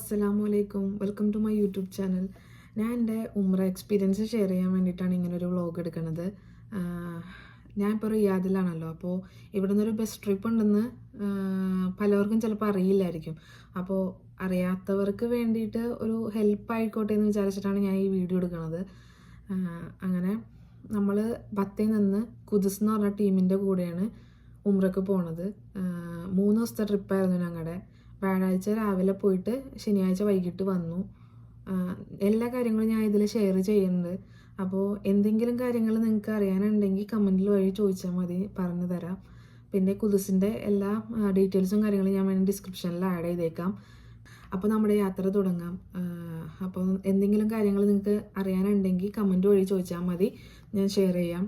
അസ്സലാമു അലൈക്കും. Welcome to my YouTube channel. ഞാൻ എൻ്റെ ഉംറ എക്സ്പീരിയൻസ് ഷെയർ ചെയ്യാൻ വേണ്ടിയിട്ടാണ് ഇങ്ങനൊരു വ്ളോഗ് എടുക്കുന്നത്. ഞാൻ ഇപ്പോൾ റിയാദിലാണല്ലോ, അപ്പോൾ ഇവിടെ നിന്നൊരു ബസ് ട്രിപ്പ് ഉണ്ടെന്ന് പലർക്കും ചിലപ്പോൾ അറിയില്ലായിരിക്കും. അപ്പോൾ അറിയാത്തവർക്ക് വേണ്ടിയിട്ട് ഒരു ഹെൽപ്പ് ആയിക്കോട്ടെ എന്ന് വിചാരിച്ചിട്ടാണ് ഞാൻ ഈ വീഡിയോ എടുക്കുന്നത്. അങ്ങനെ നമ്മൾ ബത്തയിൽ നിന്ന് കുദുസ് എന്ന് പറഞ്ഞ ടീമിൻ്റെ കൂടെയാണ് ഉംറയ്ക്ക് പോണത്. 3 ദിവസത്തെ ട്രിപ്പായിരുന്നു ഞങ്ങളുടെ. വ്യാഴാഴ്ച രാവിലെ പോയിട്ട് ശനിയാഴ്ച വൈകിട്ട് വന്നു. എല്ലാ കാര്യങ്ങളും ഞാൻ ഇതിൽ ഷെയർ ചെയ്യുന്നുണ്ട്. അപ്പോൾ എന്തെങ്കിലും കാര്യങ്ങൾ നിങ്ങൾക്ക് അറിയാനുണ്ടെങ്കിൽ കമൻറ്റിൽ വഴി ചോദിച്ചാൽ മതി, പറഞ്ഞു തരാം. പിന്നെ കുദുസിൻ്റെ എല്ലാ ഡീറ്റെയിൽസും കാര്യങ്ങളും ഞാൻ വേണമെങ്കിൽ ഡിസ്ക്രിപ്ഷനിൽ ആഡ് ചെയ്തേക്കാം. അപ്പോൾ നമ്മുടെ യാത്ര തുടങ്ങാം. അപ്പോൾ എന്തെങ്കിലും കാര്യങ്ങൾ നിങ്ങൾക്ക് അറിയാനുണ്ടെങ്കിൽ കമൻറ്റ് വഴി ചോദിച്ചാൽ മതി, ഞാൻ ഷെയർ ചെയ്യാം.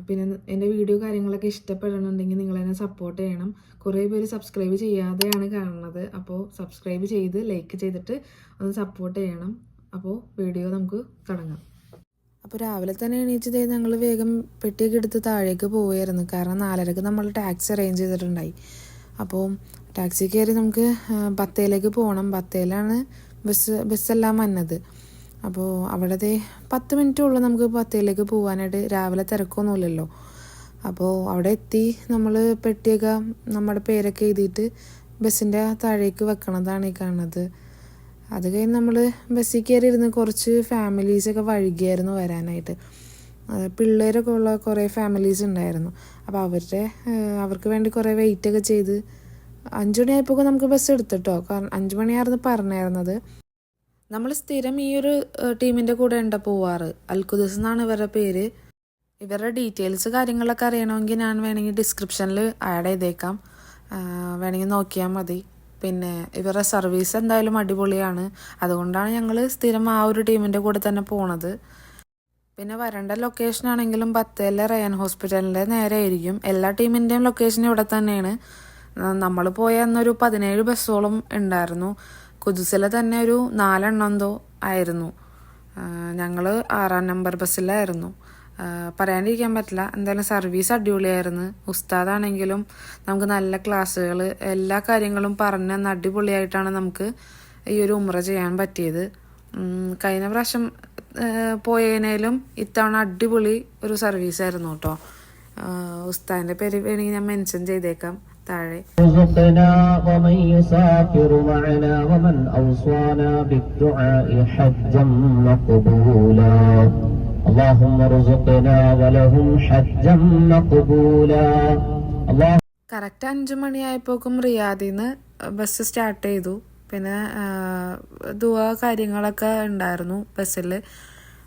പിന്നെ എൻ്റെ വീഡിയോ കാര്യങ്ങളൊക്കെ ഇഷ്ടപ്പെടണമെന്നുണ്ടെങ്കിൽ നിങ്ങളെന്നെ സപ്പോർട്ട് ചെയ്യണം. കുറേ പേര് സബ്സ്ക്രൈബ് ചെയ്യാതെയാണ് കാണുന്നത്. അപ്പോൾ സബ്സ്ക്രൈബ് ചെയ്ത് ലൈക്ക് ചെയ്തിട്ട് ഒന്ന് സപ്പോർട്ട് ചെയ്യണം. അപ്പോൾ വീഡിയോ നമുക്ക് തുടങ്ങാം. അപ്പോൾ രാവിലെ തന്നെ എണീച്ചത് ഞങ്ങൾ വേഗം പെട്ടിയൊക്കെ എടുത്ത് താഴേക്ക് പോവുമായിരുന്നു. കാരണം 4:30 നമ്മൾ ടാക്സി അറേഞ്ച് ചെയ്തിട്ടുണ്ടായി. ടാക്സി കയറി നമുക്ക് ബത്തയിലേക്ക് പോകണം. ബത്തയിലാണ് ബസ്സെല്ലാം വന്നത്. അപ്പോൾ അവിടത്തെ 10 മിനിറ്റേ ഉള്ളൂ നമുക്ക് ബത്തയിലേക്ക് പോകാനായിട്ട്. രാവിലെ തിരക്കൊന്നുമില്ലല്ലോ. അപ്പോൾ അവിടെ എത്തി നമ്മൾ പെട്ടിയൊക്കെ നമ്മുടെ പേരൊക്കെ എഴുതിയിട്ട് ബസ്സിൻ്റെ താഴേക്ക് വെക്കണതാണ് ഈ കാണുന്നത്. അത് കഴിഞ്ഞ് നമ്മൾ ബസ്സിൽ കയറി ഇരുന്ന് കുറച്ച് ഫാമിലീസൊക്കെ വൈകിയായിരുന്നു വരാനായിട്ട്. പിള്ളേരൊക്കെ ഉള്ള കുറേ ഫാമിലീസ് ഉണ്ടായിരുന്നു. അപ്പോൾ അവർക്ക് വേണ്ടി കുറേ വെയിറ്റൊക്കെ ചെയ്ത് 5 മണിയായപ്പോൾ നമുക്ക് ബസ് എടുത്തിട്ടോ. കാരണം 5 മണിയായിരുന്നു പറഞ്ഞിരുന്നത്. നമ്മൾ സ്ഥിരം ഈ ഒരു ടീമിൻ്റെ കൂടെ ഉണ്ട് പോവാറ്. അൽഖുദൂസ് എന്നാണ് ഇവരുടെ പേര്. ഇവരുടെ ഡീറ്റെയിൽസ് കാര്യങ്ങളൊക്കെ അറിയണമെങ്കിൽ ഞാൻ വേണമെങ്കിൽ ഡിസ്ക്രിപ്ഷനിൽ ആഡ് ചെയ്തേക്കാം, വേണമെങ്കിൽ നോക്കിയാൽ മതി. പിന്നെ ഇവരുടെ സർവീസ് എന്തായാലും അടിപൊളിയാണ്. അതുകൊണ്ടാണ് ഞങ്ങൾ സ്ഥിരം ആ ഒരു ടീമിൻ്റെ കൂടെ തന്നെ പോണത്. പിന്നെ വരേണ്ട ലൊക്കേഷൻ ആണെങ്കിലും ബത്തേലെ റയാൻ ഹോസ്പിറ്റലിൻ്റെ നേരെ ആയിരിക്കും. എല്ലാ ടീമിൻ്റെയും ലൊക്കേഷൻ ഇവിടെ തന്നെയാണ്. നമ്മൾ പോയ അന്നൊരു 17 ബസ്സോളം ഉണ്ടായിരുന്നു. കുദുസിലെ തന്നെ ഒരു 4 എന്തോ ആയിരുന്നു. ഞങ്ങൾ 6-ാം നമ്പർ ബസ്സിലായിരുന്നു. പറയാണ്ടിരിക്കാൻ പറ്റില്ല. എന്തായാലും സർവീസ് അടിപൊളിയായിരുന്നു. ഉസ്താദാണെങ്കിലും നമുക്ക് നല്ല ക്ലാസ്സുകൾ, എല്ലാ കാര്യങ്ങളും പറഞ്ഞ് തന്ന അടിപൊളിയായിട്ടാണ് നമുക്ക് ഈ ഒരു ഉംറ ചെയ്യാൻ പറ്റിയത്. കഴിഞ്ഞ പ്രാവശ്യം പോയതിനേലും ഇത്തവണ അടിപൊളി ഒരു സർവീസായിരുന്നു കേട്ടോ. ഉസ്താദിൻ്റെ പേര് വേണമെങ്കിൽ ഞാൻ മെൻഷൻ ചെയ്തേക്കാം താഴെ. കറക്റ്റ് 5 മണിയായപ്പോക്കും റിയാദിൽ നിന്ന് ബസ് സ്റ്റാർട്ട് ചെയ്തു. പിന്നെ ദുആ കാര്യങ്ങളൊക്കെ ഉണ്ടായിരുന്നു ബസ്സിൽ.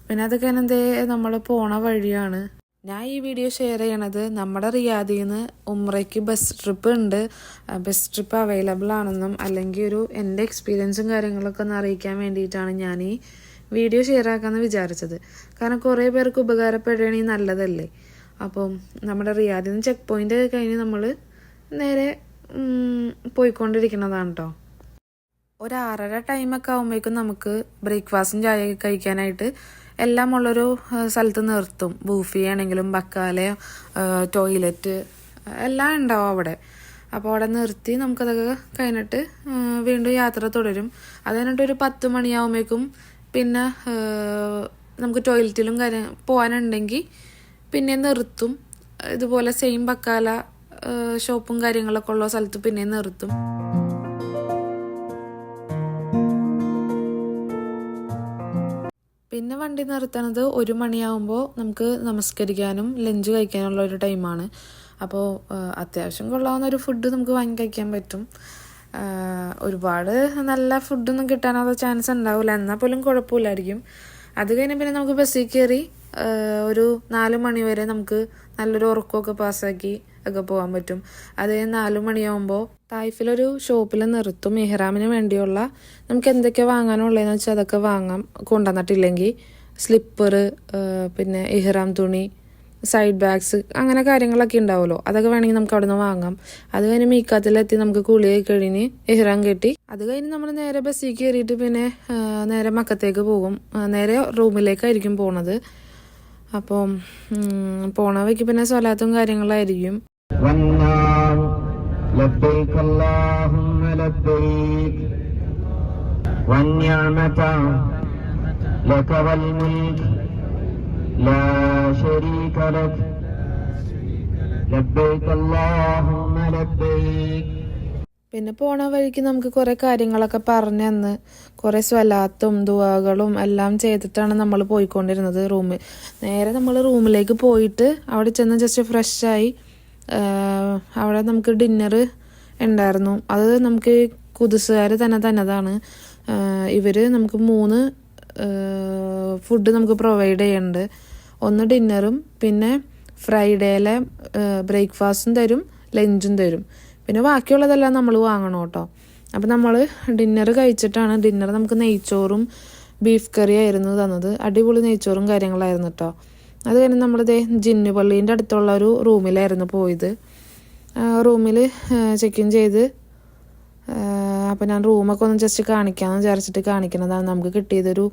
പിന്നെ അത് കഴിഞ്ഞ് നമ്മൾ പോണ വഴിയാണ്. ഞാൻ ഈ വീഡിയോ ഷെയർ ചെയ്യണത് നമ്മുടെ റിയാദിൽ നിന്ന് ഉംറയ്ക്ക് ബസ് ട്രിപ്പ് ഉണ്ട്, ബസ് ട്രിപ്പ് അവൈലബിൾ ആണെന്നും അല്ലെങ്കിൽ എൻ്റെ എക്സ്പീരിയൻസും കാര്യങ്ങളൊക്കെ ഒന്ന് അറിയിക്കാൻ വേണ്ടിയിട്ടാണ് ഞാൻ ഈ വീഡിയോ ഷെയർ ആക്കാമെന്ന് വിചാരിച്ചത്. കാരണം കുറേ പേർക്ക് ഉപകാരപ്പെടുകയാണെങ്കിൽ നല്ലതല്ലേ. അപ്പം നമ്മുടെ റിയാദിൽ നിന്ന് ചെക്ക് പോയിന്റ് കഴിഞ്ഞ് നമ്മൾ നേരെ പോയിക്കൊണ്ടിരിക്കുന്നതാണ് കേട്ടോ. ഒരു 6:30 ടൈമൊക്കെ ആകുമ്പോഴേക്കും നമുക്ക് ബ്രേക്ക്ഫാസ്റ്റും ചായ കഴിക്കാനായിട്ട് എല്ലാം ഉള്ളൊരു സ്ഥലത്ത് നിർത്തും. ബൂഫി ആണെങ്കിലും ബക്കാലയോ ടോയ്ലറ്റ് എല്ലാം ഉണ്ടാവും അവിടെ. അപ്പോൾ അവിടെ നിർത്തി നമുക്കതൊക്കെ കഴിഞ്ഞിട്ട് വീണ്ടും യാത്ര തുടരും. അത് കഴിഞ്ഞിട്ടൊരു 10 മണിയാകുമ്പോഴേക്കും പിന്നെ നമുക്ക് ടോയ്ലറ്റിലും പോകാനുണ്ടെങ്കിൽ പിന്നെ നിർത്തും. ഇതുപോലെ സെയിം ബക്കാല ഷോപ്പും കാര്യങ്ങളൊക്കെ ഉള്ള സ്ഥലത്ത് പിന്നെ നിർത്തും. പിന്നെ വണ്ടി നിർത്തുന്നത് 1 മണിയാകുമ്പോൾ നമുക്ക് നമസ്കരിക്കാനും ലഞ്ച് കഴിക്കാനുള്ള ഒരു ടൈമാണ്. അപ്പോൾ അത്യാവശ്യം കൊള്ളാവുന്ന ഒരു ഫുഡ് നമുക്ക് വാങ്ങി കഴിക്കാൻ പറ്റും. ഒരുപാട് നല്ല ഫുഡൊന്നും കിട്ടാനുള്ള ചാൻസ് ഉണ്ടാവില്ല, എന്നാൽ പോലും കുഴപ്പമില്ലായിരിക്കും. അത് കഴിഞ്ഞ് പിന്നെ നമുക്ക് ബസ്സിൽ കയറി ഒരു 4 മണി വരെ നമുക്ക് നല്ലൊരു ഉറക്കമൊക്കെ പാസ്സാക്കി ഒക്കെ പോകാൻ പറ്റും. അത് കഴിഞ്ഞ് 4 മണിയാകുമ്പോൾ തായിഫിലൊരു ഷോപ്പിൽ നിർത്തും. ഇഹ്റാമിന് വേണ്ടിയുള്ള നമുക്ക് എന്തൊക്കെ വാങ്ങാനുള്ളതെന്ന് വെച്ചാൽ അതൊക്കെ വാങ്ങാം. കൊണ്ടുവന്നിട്ടില്ലെങ്കിൽ സ്ലിപ്പർ, പിന്നെ ഇഹ്റാം തുണി, സൈഡ് ബാഗ്സ്, അങ്ങനെ കാര്യങ്ങളൊക്കെ ഉണ്ടാവുമല്ലോ, അതൊക്കെ വേണമെങ്കിൽ നമുക്ക് അവിടെ നിന്ന് വാങ്ങാം. അത് കഴിഞ്ഞ് മീക്കാത്തിലെത്തി നമുക്ക് കുളിയൊക്കെ കഴിഞ്ഞ് ഇഹ്റാം കെട്ടി അത് കഴിഞ്ഞ് നമ്മൾ നേരെ ബസ്സിൽ കയറിയിട്ട് പിന്നെ നേരെ മക്കത്തേക്ക് പോകും. നേരെ റൂമിലേക്കായിരിക്കും പോണത്. അപ്പം പോണ വയ്ക്ക് പിന്നെ സ്വലാത്തും കാര്യങ്ങളായിരിക്കും. والنعمة لك والملك لا شريك لك لبيك اللهم لبيك. പിന്നെ പോണ വഴിക്ക് നമുക്ക് കുറേ കാര്യങ്ങളൊക്കെ പറഞ്ഞു തന്ന് കുറേ സ്വലാത്തും ദുആകളും എല്ലാം ചെയ്തിട്ടാണ് നമ്മൾ പോയിക്കൊണ്ടിരുന്നത്. നേരെ നമ്മൾ റൂമിലേക്ക് പോയിട്ട് അവിടെ ചെന്ന് ജസ്റ്റ് ഫ്രഷായി. അവിടെ നമുക്ക് ഡിന്നർ ഉണ്ടായിരുന്നു. അത് നമുക്ക് കുതിസുകാർ തന്നതാണ്. ഇവർ നമുക്ക് 3 ഫുഡ് നമുക്ക് പ്രൊവൈഡ് ചെയ്യുന്നുണ്ട്. ഒന്ന് ഡിന്നറും പിന്നെ ഫ്രൈഡേയിലെ ബ്രേക്ക്ഫാസ്റ്റും തരും, ലഞ്ചും തരും. പിന്നെ ബാക്കിയുള്ളതെല്ലാം നമ്മൾ വാങ്ങണം കേട്ടോ. അപ്പം നമ്മൾ ഡിന്നർ കഴിച്ചിട്ടാണ്. ഡിന്നർ നമുക്ക് നെയ്ച്ചോറും ബീഫ് കറി ആയിരുന്നു തന്നത്. അടിപൊളി നെയ്ച്ചോറും കാര്യങ്ങളായിരുന്നു കേട്ടോ. അത് കഴിഞ്ഞ് നമ്മളിതേ ജിന്നു പള്ളീൻ്റെ അടുത്തുള്ള ഒരു റൂമിലായിരുന്നു പോയത്. റൂമിൽ ചെക്ക് ഇൻ ചെയ്ത് അപ്പോൾ ഞാൻ റൂമൊക്കെ ഒന്ന് ജസ്റ്റ് കാണിക്കാമെന്ന് വിചാരിച്ചിട്ട് കാണിക്കുന്നതാണ്. നമുക്ക് കിട്ടിയതൊരു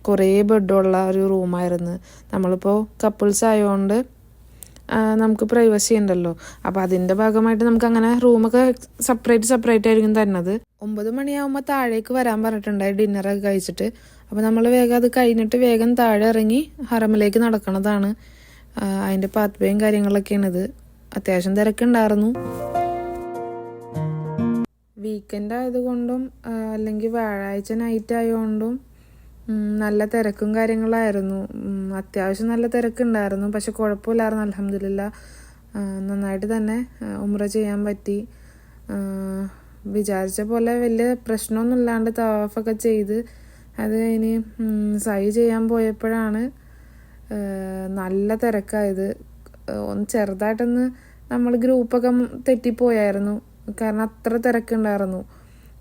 കുറേ ബെഡുള്ള ഒരു റൂമായിരുന്നു. നമ്മളിപ്പോൾ കപ്പിൾസ് ആയതുകൊണ്ട് നമുക്ക് പ്രൈവസി ഉണ്ടല്ലോ. അപ്പോൾ അതിൻ്റെ ഭാഗമായിട്ട് നമുക്ക് അങ്ങനെ റൂമൊക്കെ സെപ്പറേറ്റ് ആയിരിക്കും തരുന്നത്. 9 മണിയാകുമ്പോൾ താഴേക്ക് വരാൻ പറഞ്ഞിട്ടുണ്ടായി ഡിന്നറൊക്കെ കഴിച്ചിട്ട്. അപ്പോൾ നമ്മൾ വേഗം അത് കഴിഞ്ഞിട്ട് വേഗം താഴെ ഇറങ്ങി ഹറമിലേക്ക് നടക്കണതാണ്. അതിൻ്റെ പാത്ത് വേയും കാര്യങ്ങളൊക്കെയാണിത്. അത്യാവശ്യം തിരക്കുണ്ടായിരുന്നു. വീക്കെൻഡ് ആയതുകൊണ്ടും അല്ലെങ്കിൽ വ്യാഴാഴ്ച നൈറ്റ് ആയതുകൊണ്ടും നല്ല തിരക്കും കാര്യങ്ങളായിരുന്നു. അത്യാവശ്യം നല്ല തിരക്കുണ്ടായിരുന്നു. പക്ഷെ കുഴപ്പമില്ലായിരുന്നു. അൽഹംദുലില്ലാ നന്നായിട്ട് തന്നെ ഉംറ ചെയ്യാൻ പറ്റി. വിചാരിച്ച പോലെ വലിയ പ്രശ്നമൊന്നും ഇല്ലാണ്ട് തവാഫൊക്കെ ചെയ്ത് അത് കഴിഞ്ഞ് സൈ ചെയ്യാൻ പോയപ്പോഴാണ് നല്ല തിരക്കായത്. ഒന്ന് ചെറുതായിട്ടൊന്ന് നമ്മൾ ഗ്രൂപ്പൊക്കെ തെറ്റിപ്പോയായിരുന്നു. കാരണം അത്ര തിരക്കുണ്ടായിരുന്നു.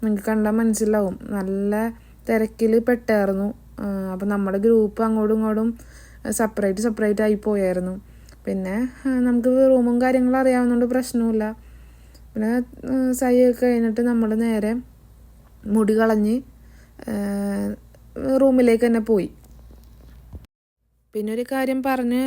നിങ്ങൾക്ക് കണ്ടാൽ മനസ്സിലാവും. നല്ല തിരക്കിൽ പെട്ടായിരുന്നു. അപ്പം നമ്മുടെ ഗ്രൂപ്പ് അങ്ങോട്ടും ഇങ്ങോട്ടും സെപ്പറേറ്റ് ആയി പോയായിരുന്നു. പിന്നെ നമുക്ക് റൂമും കാര്യങ്ങളും അറിയാവുന്നതുകൊണ്ട് പ്രശ്നമില്ല. പിന്നെ സൈയൊക്കെ കഴിഞ്ഞിട്ട് നമ്മൾ നേരെ മുടി കളഞ്ഞ് റൂമിലേക്ക് തന്നെ പോയി. പിന്നെ ഒരു കാര്യം പറഞ്ഞ്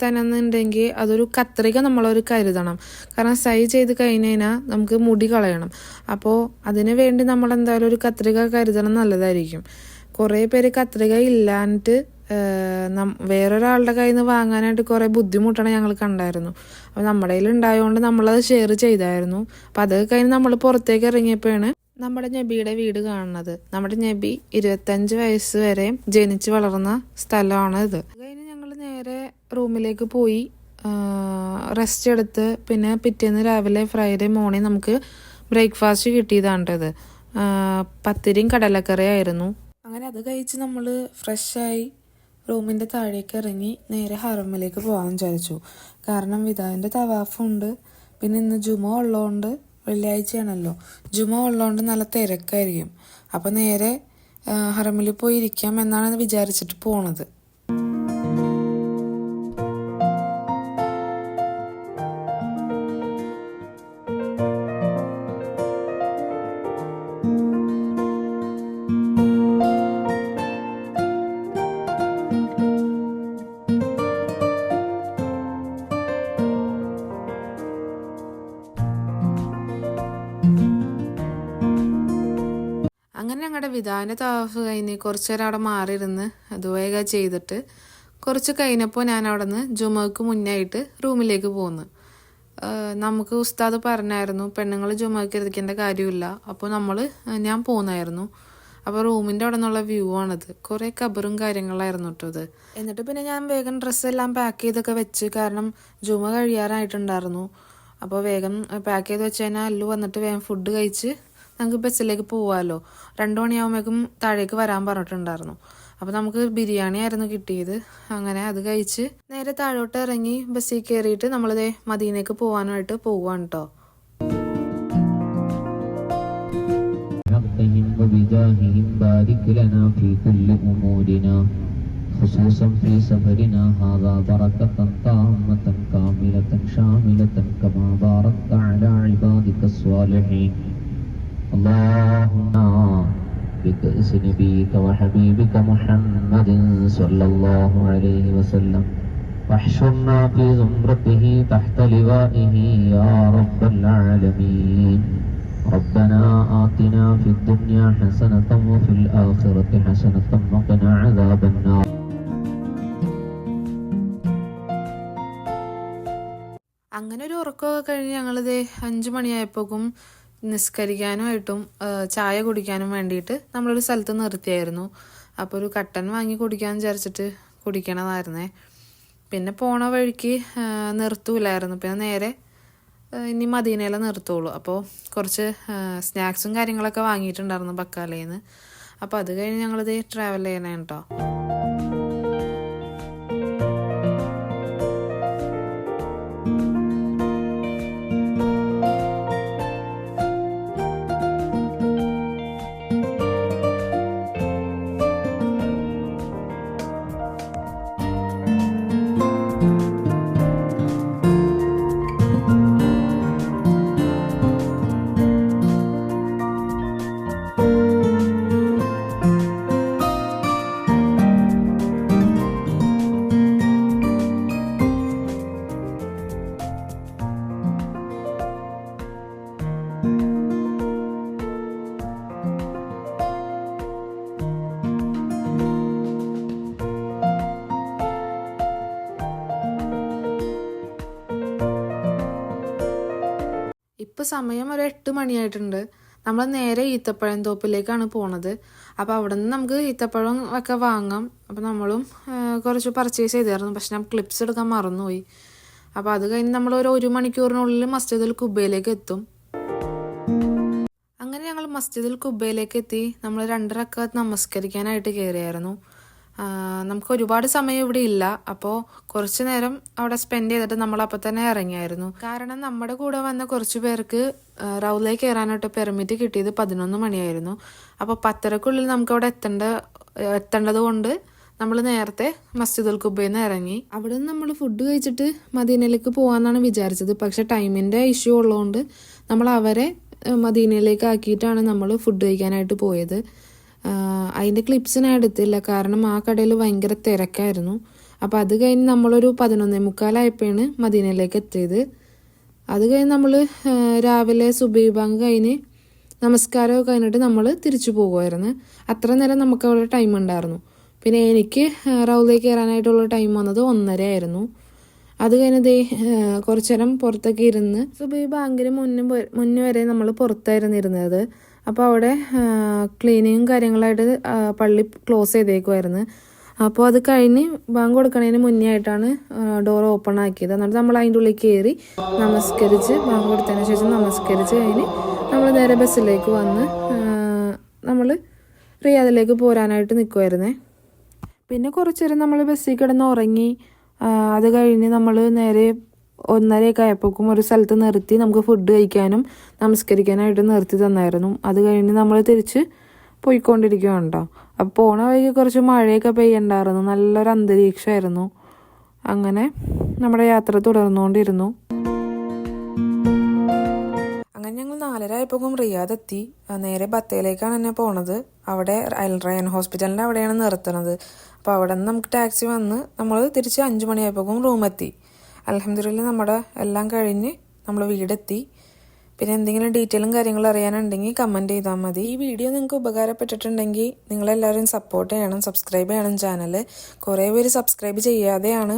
തന്നെന്നുണ്ടെങ്കിൽ അതൊരു കത്രിക നമ്മളൊരു കരുതണം. കാരണം സൈ ചെയ്ത് കഴിഞ്ഞ് കഴിഞ്ഞാൽ നമുക്ക് മുടി കളയണം. അപ്പോൾ അതിന് വേണ്ടി നമ്മളെന്തായാലും ഒരു കത്രിക കരുതണം, നല്ലതായിരിക്കും. കുറേ പേര് കത്രിക ഇല്ലാണ്ട് വേറൊരാളുടെ കയ്യിൽ നിന്ന് വാങ്ങാനായിട്ട് കുറേ ബുദ്ധിമുട്ടാണ് ഞങ്ങൾ കണ്ടായിരുന്നു. അപ്പോൾ നമ്മുടെ കയ്യിൽ ഉണ്ടായതുകൊണ്ട് നമ്മളത് ഷെയർ ചെയ്തായിരുന്നു. അപ്പോൾ അത് കഴിഞ്ഞ് നമ്മൾ പുറത്തേക്ക് ഇറങ്ങിയപ്പോഴാണ് നമ്മുടെ നബിയുടെ വീട് കാണുന്നത്. നമ്മുടെ നബി 25 വയസ്സ് വരെ ജനിച്ച് വളർന്ന സ്ഥലമാണ് ഇത്. അത് കഴിഞ്ഞ് ഞങ്ങൾ നേരെ റൂമിലേക്ക് പോയി റെസ്റ്റ് എടുത്ത് പിന്നെ പിറ്റേന്ന് രാവിലെ ഫ്രൈഡേ മോർണിംഗ് നമുക്ക് ബ്രേക്ക്ഫാസ്റ്റ് കിട്ടിയതാണ്ടത്. പത്തിരിയും കടലക്കറിയായിരുന്നു. അങ്ങനെ അത് കഴിച്ച് നമ്മൾ ഫ്രഷായി റൂമിൻ്റെ താഴേക്ക് ഇറങ്ങി നേരെ ഹറമിലേക്ക് പോകാൻ വിചാരിച്ചു. കാരണം വിദാൻ്റെ തവാഫുണ്ട്. പിന്നെ ഇന്ന് ജുമ ഉള്ളതുകൊണ്ട് വെള്ളിയാഴ്ചയാണല്ലോ, ജുമ ഉള്ളതുകൊണ്ട് നല്ല തിരക്കായിരിക്കും. അപ്പോൾ നേരെ ഹറമിൽ പോയി ഇരിക്കാം എന്നാണ് വിചാരിച്ചിട്ട് പോണത്. അങ്ങനെ ഞങ്ങളുടെ വിദാൻ്റെ തവാഫ് കഴിഞ്ഞ് കുറച്ച് നേരം അവിടെ മാറിയിരുന്ന് ദുആ ചെയ്തിട്ട് കുറച്ച് കഴിഞ്ഞപ്പോൾ ഞാൻ അവിടെ നിന്ന് ജുമക്ക് മുന്നായിട്ട് റൂമിലേക്ക് പോന്നു. നമുക്ക് ഉസ്താദ് പറഞ്ഞായിരുന്നു പെണ്ണുങ്ങൾ ജുമക്ക് ഇരിക്കേണ്ട കാര്യമില്ല. അപ്പോൾ ഞാൻ പോന്നായിരുന്നു. അപ്പോൾ റൂമിൻ്റെ അവിടെ നിന്നുള്ള വ്യൂ ആണത്. കുറേ കബറും കാര്യങ്ങളായിരുന്നു കേട്ടോ അത്. എന്നിട്ട് പിന്നെ ഞാൻ വേഗം ഡ്രസ്സെല്ലാം പാക്ക് ചെയ്തൊക്കെ വെച്ച്, കാരണം ജുമ കഴിയാറായിട്ടുണ്ടായിരുന്നു. അപ്പോൾ വേഗം പാക്ക് ചെയ്ത് വെച്ച് കഴിഞ്ഞാൽ അല്ലു വന്നിട്ട് വേഗം ഫുഡ് കഴിച്ച് നമുക്ക് ബസ്സിലേക്ക് പോവാമല്ലോ. 2 മണിയാകുമ്പോഴേക്കും താഴേക്ക് വരാൻ പറഞ്ഞിട്ടുണ്ടായിരുന്നു. അപ്പോൾ നമുക്ക് ബിരിയാണി ആയിരുന്നു കിട്ടിയത്. അങ്ങനെ അത് കഴിച്ച് നേരെ താഴോട്ട് ഇറങ്ങി ബസ്സിൽ കയറിയിട്ട് നമ്മളിതേ മദീനയ്ക്ക് പോകാനായിട്ട് പോവാണ് കേട്ടോ. خصوصا في سفرنا هذا بركة تامة كاملة شاملة كما باركت على عبادك الصالحين. اللهم بكأس نبيك وحبيبك محمد صلى الله عليه وسلم واحشرنا في زمرته تحت لوائه يا رب العالمين. ربنا آتنا في الدنيا حسنة وفي الآخرة حسنة وقنا عذاب النار. അങ്ങനെ ഒരു ഉറക്കമൊക്കെ കഴിഞ്ഞ് ഞങ്ങളിത് 5 മണിയായപ്പോഴും നിസ്കരിക്കാനുമായിട്ടും ചായ കുടിക്കാനും വേണ്ടിയിട്ട് നമ്മളൊരു സ്ഥലത്ത് നിർത്തിയായിരുന്നു. അപ്പോൾ ഒരു കട്ടൻ വാങ്ങി കുടിക്കാമെന്ന് വിചാരിച്ചിട്ട് കുടിക്കണമായിരുന്നേ. പിന്നെ പോണ വഴിക്ക് നിർത്തൂലായിരുന്നു. പിന്നെ നേരെ ഇനി മദീനയിലെ നിർത്തുള്ളൂ. അപ്പോൾ കുറച്ച് സ്നാക്സും കാര്യങ്ങളൊക്കെ വാങ്ങിയിട്ടുണ്ടായിരുന്നു ബക്കാലയിൽ നിന്ന്. അപ്പോൾ അത് കഴിഞ്ഞ് ഞങ്ങളിത് ട്രാവൽ ചെയ്യണേ കേട്ടോ. ഇപ്പോൾ സമയം ഒരു 8 മണിയായിട്ടുണ്ട്. നമ്മൾ നേരെ ഈത്തപ്പഴം തോപ്പിലേക്കാണ് പോണത്. അപ്പോൾ അവിടെ നിന്ന് നമുക്ക് ഈത്തപ്പഴം ഒക്കെ വാങ്ങാം. അപ്പോൾ നമ്മളും കുറച്ച് പർച്ചേസ് ചെയ്തായിരുന്നു. പക്ഷെ ഞാൻ ക്ലിപ്സ് എടുക്കാൻ മറന്നുപോയി. അപ്പോൾ അത് കഴിഞ്ഞ് നമ്മൾ ഒരു 1 മണിക്കൂറിനുള്ളിൽ മസ്ജിദുൽ ഖുബയിലേക്ക് എത്തും. അങ്ങനെ ഞങ്ങൾ മസ്ജിദുൽ ഖുബയിലേക്ക് എത്തി. നമ്മൾ 2 റക്അത്ത് നമസ്കരിക്കാനായിട്ട് കയറിയായിരുന്നു. നമുക്ക് ഒരുപാട് സമയം ഇവിടെ ഇല്ല. അപ്പോൾ കുറച്ച് നേരം അവിടെ സ്പെൻഡ് ചെയ്തിട്ട് നമ്മൾ അപ്പം തന്നെ ഇറങ്ങിയായിരുന്നു. കാരണം നമ്മുടെ കൂടെ വന്ന കുറച്ച് പേർക്ക് റൗലയിൽ കയറാനായിട്ട് പെർമിറ്റ് കിട്ടിയത് 11 മണിയായിരുന്നു. അപ്പോൾ 10:30 നമുക്ക് അവിടെ എത്തേണ്ടത് കൊണ്ട് നമ്മൾ നേരത്തെ മസ്ജിദുൽ ഖുബയിൽ നിന്ന് ഇറങ്ങി. അവിടെ നിന്ന് നമ്മൾ ഫുഡ് കഴിച്ചിട്ട് മദീനയിലേക്ക് പോകാമെന്നാണ് വിചാരിച്ചത്. പക്ഷെ ടൈമിൻ്റെ ഇഷ്യൂ ഉള്ളതുകൊണ്ട് നമ്മൾ അവരെ മദീനയിലേക്ക് ആക്കിയിട്ടാണ് നമ്മൾ ഫുഡ് കഴിക്കാനായിട്ട് പോയത്. അതിൻ്റെ ക്ലിപ്സ് ഞാൻ എടുത്തില്ല, കാരണം ആ കടയിൽ ഭയങ്കര തിരക്കായിരുന്നു. അപ്പോൾ അത് കഴിഞ്ഞ് നമ്മളൊരു 11:45 മദീനയിലേക്ക് എത്തിയത്. അത് കഴിഞ്ഞ് നമ്മൾ രാവിലെ സുബഹി ബാങ്ക് കഴിഞ്ഞ് നമസ്കാരമൊക്കെ കഴിഞ്ഞിട്ട് നമ്മൾ തിരിച്ചു പോകുമായിരുന്നു. അത്ര നേരം നമുക്ക് അവിടെ ടൈം ഉണ്ടായിരുന്നു. പിന്നെ എനിക്ക് റൗലയിൽ കയറാനായിട്ടുള്ള ടൈം വന്നത് 1:30 ആയിരുന്നു. അത് കഴിഞ്ഞ് കുറച്ചു നേരം പുറത്തൊക്കെ ഇരുന്ന് സുബഹി ബാങ്കിന് മുന്നേ വരെ നമ്മൾ പുറത്തായിരുന്നു ഇരുന്നത്. അപ്പോൾ അവിടെ ക്ലീനിങ്ങും കാര്യങ്ങളായിട്ട് പള്ളി ക്ലോസ് ചെയ്തേക്കുമായിരുന്നു. അപ്പോൾ അത് കഴിഞ്ഞ് ബാങ്ക് കൊടുക്കണതിന് മുന്നേ ആയിട്ടാണ് ഡോർ ഓപ്പൺ ആക്കിയത്. എന്നിട്ട് നമ്മൾ അതിൻ്റെ ഉള്ളിൽ കയറി നമസ്കരിച്ച് ബാങ്ക് കൊടുത്തതിന് ശേഷം നമസ്കരിച്ച് കഴിഞ്ഞ് നമ്മൾ നേരെ ബസ്സിലേക്ക് വന്ന് നമ്മൾ റിയാദിലേക്ക് പോരാനായിട്ട് നിൽക്കുമായിരുന്നേ. പിന്നെ കുറച്ച് നേരം നമ്മൾ ബസ്സിൽ കിടന്ന് ഉറങ്ങി. അത് കഴിഞ്ഞ് നമ്മൾ നേരെ 1:30 ആയപ്പോഴേക്കും ഒരു സ്ഥലത്ത് നിർത്തി നമുക്ക് ഫുഡ് കഴിക്കാനും നമസ്കരിക്കാനായിട്ട് നിർത്തി തന്നായിരുന്നു. അത് കഴിഞ്ഞ് നമ്മൾ തിരിച്ച് പോയിക്കൊണ്ടിരിക്കുകയാണ് കേട്ടോ. അപ്പോൾ പോണ വഴിക്ക് കുറച്ച് മഴയൊക്കെ പെയ്യണ്ടായിരുന്നു. നല്ലൊരു അന്തരീക്ഷമായിരുന്നു. അങ്ങനെ നമ്മുടെ യാത്ര തുടർന്നുകൊണ്ടിരുന്നു. അങ്ങനെ ഞങ്ങൾ 4:30 ആയപ്പോഴേക്കും റിയാദ് എത്തി. നേരെ ബത്തേലേക്കാണ് എന്നെ പോണത്. അവിടെ അൽ റയാൻ ഹോസ്പിറ്റലിൻ്റെ അവിടെയാണ് നിർത്തുന്നത്. അപ്പോൾ അവിടെ നിന്ന് നമുക്ക് ടാക്സി വന്ന് നമ്മൾ തിരിച്ച് 5 മണിയായപ്പോഴേക്കും റൂമെത്തി. അൽഹംദുലില്ലാ നമ്മുടെ എല്ലാം കഴിഞ്ഞ് നമ്മൾ വീടെത്തി. പിന്നെ എന്തെങ്കിലും ഡീറ്റെയിലും കാര്യങ്ങളും അറിയാനുണ്ടെങ്കിൽ കമൻറ്റ് ചെയ്താൽ മതി. ഈ വീഡിയോ നിങ്ങൾക്ക് ഉപകാരപ്പെട്ടിട്ടുണ്ടെങ്കിൽ നിങ്ങളെല്ലാവരും സപ്പോർട്ട് ചെയ്യണം, സബ്സ്ക്രൈബ് ചെയ്യണം ചാനൽ. കുറേ പേര് സബ്സ്ക്രൈബ് ചെയ്യാതെയാണ്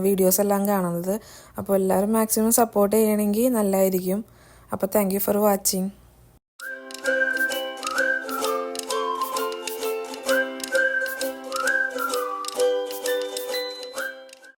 വീഡിയോസ് എല്ലാം കാണുന്നത്. അപ്പോൾ എല്ലാവരും മാക്സിമം സപ്പോർട്ട് ചെയ്യണമെങ്കിൽ നല്ലതായിരിക്കും. അപ്പോൾ താങ്ക് യു ഫോർ വാച്ചിങ്.